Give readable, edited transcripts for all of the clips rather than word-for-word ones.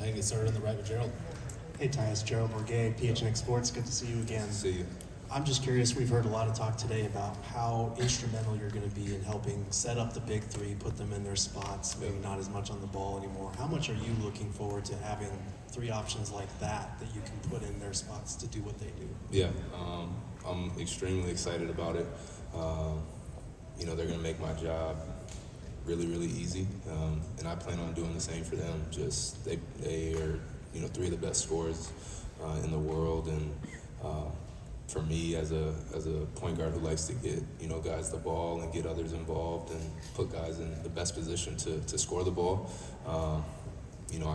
ahead and get started on the right with Gerald. Hey Tyus, Gerald Bourget, PHNX Sports. Good to see you again. See you. I'm just curious, we've heard a lot of talk today about how instrumental you're going to be in helping set up the big three, put them in their spots, maybe not as much on the ball anymore. How much are you looking forward to having three options like that you can put in their spots to do what they do? Yeah, I'm extremely excited about it. They're going to make my job really, really easy, and I plan on doing the same for them. Just they are, three of the best scorers in the world, and for me as a point guard who likes to get guys the ball and get others involved and put guys in the best position to score the ball. I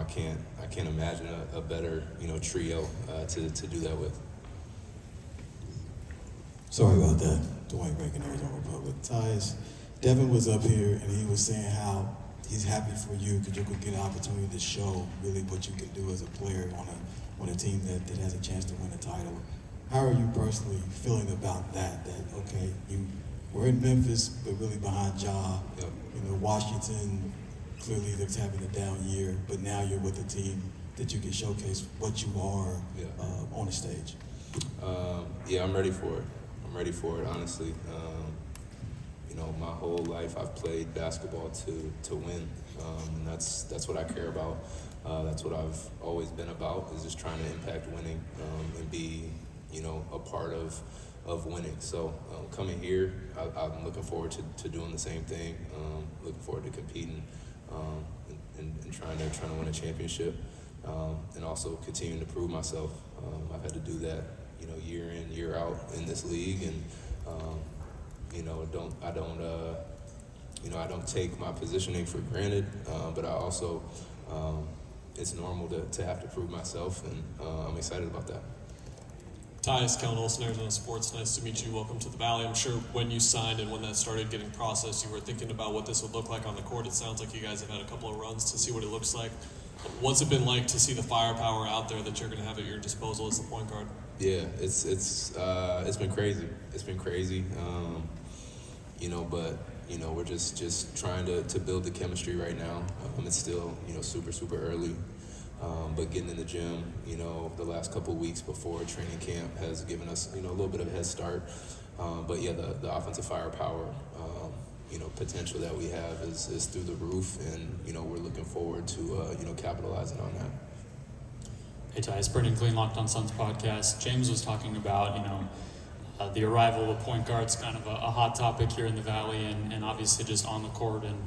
can't imagine a better trio to do that with. Sorry about that. Dwayne Rankin, Arizona Republic. Tyus, Devin was up here and he was saying how he's happy for you because you could get an opportunity to show really what you can do as a player on a team that has a chance to win a title. How are you personally feeling about that? That okay, you were in Memphis, but really behind Ja. Yep. Washington clearly looks having a down year, but now you're with a team that you can showcase what you are on the stage. I'm ready for it. I'm ready for it, honestly. My whole life I've played basketball to win, and that's what I care about. That's what I've always been about, is just trying to impact winning and be a part of winning. So coming here, I'm looking forward to doing the same thing. Looking forward to competing and trying to win a championship, and also continuing to prove myself. I've had to do that, year in, year out in this league, and I don't take my positioning for granted, but I also it's normal to have to prove myself, and I'm excited about that. Tyus, Kellen Olsen, Arizona Sports. Nice to meet you. Welcome to the Valley. I'm sure when you signed and when that started getting processed, you were thinking about what this would look like on the court. It sounds like you guys have had a couple of runs to see what it looks like. What's it been like to see the firepower out there that you're going to have at your disposal as the point guard? Yeah, it's been crazy. It's been crazy. But we're just trying to build the chemistry right now. It's still super early. But getting in the gym, the last couple of weeks before training camp has given us, a little bit of a head start. But yeah, the offensive firepower, potential that we have is through the roof, and we're looking forward to capitalizing on that. Hey Tyus, Brendan Glean, Locked on Suns podcast. James was talking about the arrival of point guards, kind of a hot topic here in the Valley, and obviously just on the court and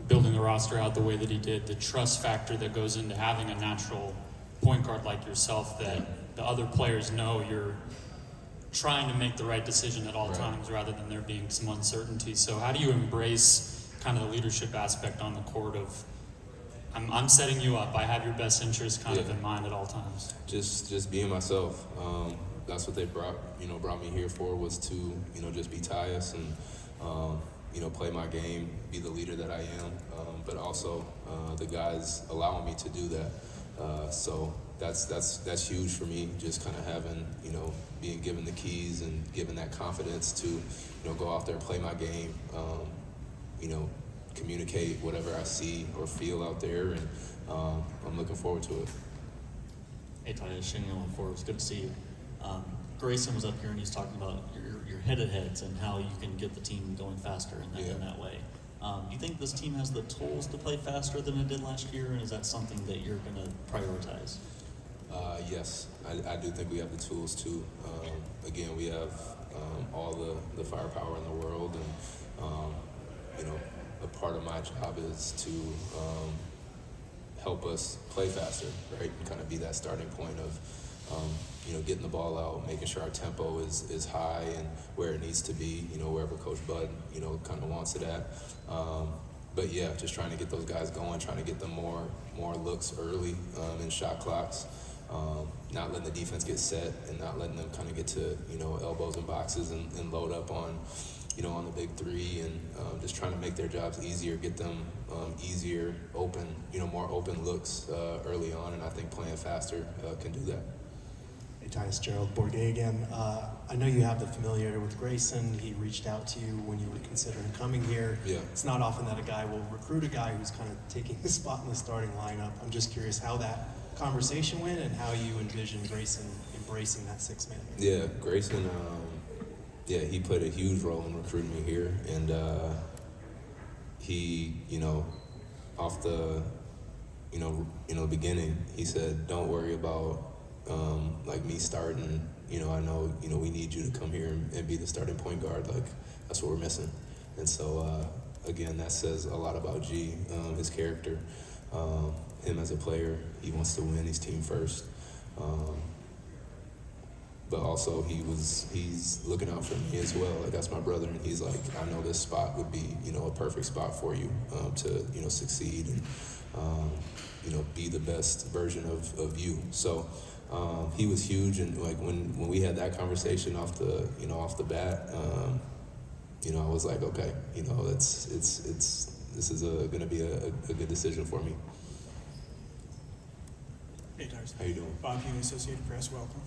building the roster out the way that he did, the trust factor that goes into having a natural point guard like yourself, that the other players know you're trying to make the right decision at all times rather than there being some uncertainty. So how do you embrace kind of the leadership aspect on the court of, I'm setting you up, I have your best interest kind of in mind at all times? Just being myself. That's what they brought me here for, was to, just be Tyus and, play my game, be the leader that I am, but also the guys allowing me to do that. So that's huge for me, just kind of having, being given the keys and given that confidence to, go out there and play my game, communicate whatever I see or feel out there, and I'm looking forward to it. Hey Tyus, Shane Yellen Forbes, good to see you. Grayson was up here and he's talking about your headed heads and how you can get the team going faster in that way. Do you think this team has the tools to play faster than it did last year, and is that something that you're going to prioritize? Yes, I do think we have the tools to. Again, we have all the firepower in the world, and a part of my job is to help us play faster, right, and kind of be that starting point of getting the ball out, making sure our tempo is high and where it needs to be, wherever Coach Bud, kind of wants it at. But yeah, just trying to get those guys going, trying to get them more looks early in shot clocks, not letting the defense get set and not letting them kind of get to, elbows and boxes and load up on the big three, and just trying to make their jobs easier, get them easier, open, more open looks early on, and I think playing faster can do that. Hey Tyus, Gerald Bourget again. I know you have the familiarity with Grayson. He reached out to you when you were considering coming here. Yeah. It's not often that a guy will recruit a guy who's kind of taking his spot in the starting lineup. I'm just curious how that conversation went and how you envision Grayson embracing that six-man. Yeah, Grayson, he played a huge role in recruiting me here, and he, off the, beginning, he said, don't worry about me starting. I know, we need you to come here and be the starting point guard. Like, that's what we're missing. And so, again, that says a lot about G, his character, him as a player. He wants to win. He's team first. But also he's looking out for me as well. Like, that's my brother, and he's like, I know this spot would be, a perfect spot for you to, succeed and, be the best version of you. So he was huge, and like when we had that conversation off the bat, I was like, okay, this is going to be a good decision for me. Hey, Tyus. How you doing? Bob Hughes, Associated Press, welcome.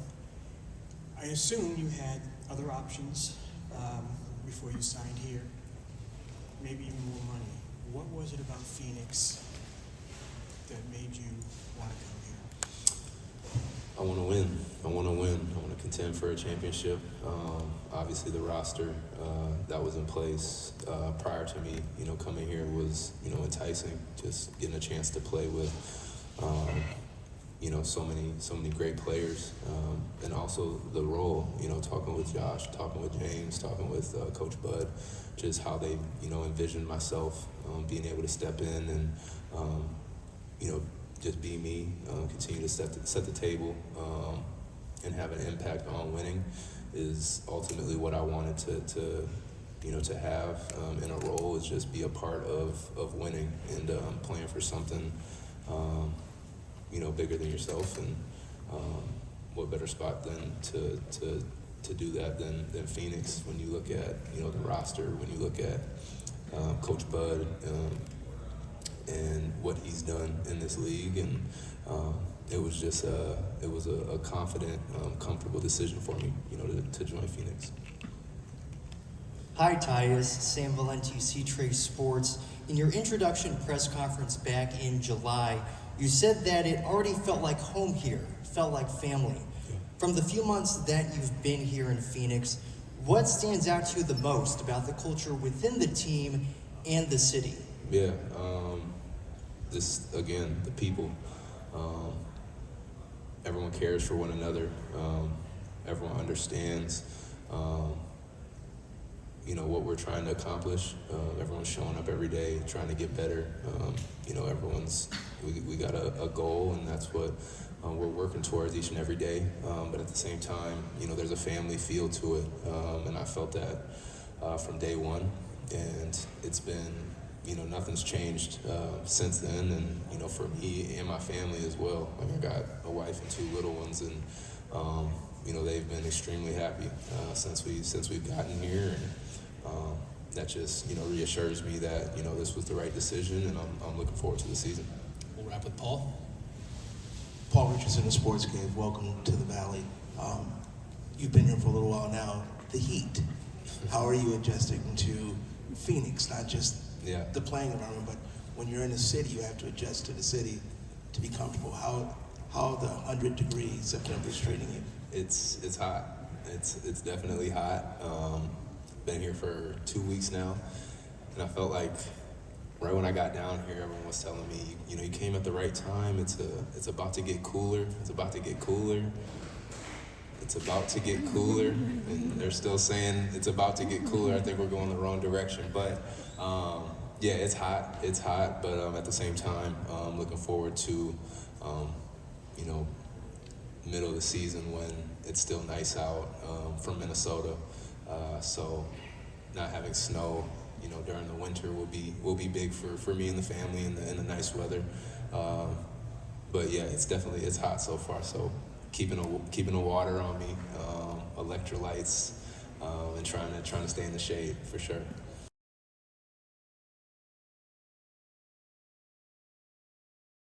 I assume you had other options before you signed here, maybe even more money. What was it about Phoenix that made you want to come here? I want to win. I want to contend for a championship. Obviously, the roster that was in place prior to me, coming here was, enticing. Just getting a chance to play with, so many great players, and also the role. Talking with Josh, talking with James, talking with Coach Bud, just how they, envisioned myself being able to step in and, just be me, continue to set the table, and have an impact on winning is ultimately what I wanted to have in a role, is just be a part of winning and playing for something, bigger than yourself. And what better spot than to do that than Phoenix when you look at, the roster, when you look at Coach Bud, and what he's done in this league, and it was just a confident, comfortable decision for me, to join Phoenix. Hi, Tyus. Sam Valenti, C-Trace Sports. In your introduction press conference back in July, you said that it already felt like home here, felt like family. Yeah. From the few months that you've been here in Phoenix, what stands out to you the most about the culture within the team and the city? Yeah, again, the people. Everyone cares for one another. Everyone understands, what we're trying to accomplish. Everyone's showing up every day, trying to get better. We got a goal, and that's what we're working towards each and every day. But at the same time, there's a family feel to it, and I felt that from day one. And it's been, nothing's changed since then, and for me and my family as well. Like, I got a wife and two little ones, and they've been extremely happy since we've gotten here, and that just reassures me that this was the right decision, and I'm looking forward to the season. We'll wrap with Paul. Paul Richardson of Sports Cave. Welcome to the Valley. You've been here for a little while now. The heat. How are you adjusting to Phoenix? Not just the playing environment, but when you're in the city, you have to adjust to the city to be comfortable. How the 100 degrees September is treating you? It's hot. It's definitely hot. Been here for 2 weeks now, and I felt like right when I got down here, everyone was telling me, you came at the right time. It's about to get cooler. It's about to get cooler. It's about to get cooler, and they're still saying it's about to get cooler. I think we're going the wrong direction, but it's hot. It's hot, but at the same time, looking forward to, middle of the season when it's still nice out from Minnesota. So not having snow, during the winter will be big for me and the family in the nice weather. But yeah, it's hot so far. So keeping the water on me, electrolytes, and trying to stay in the shade for sure.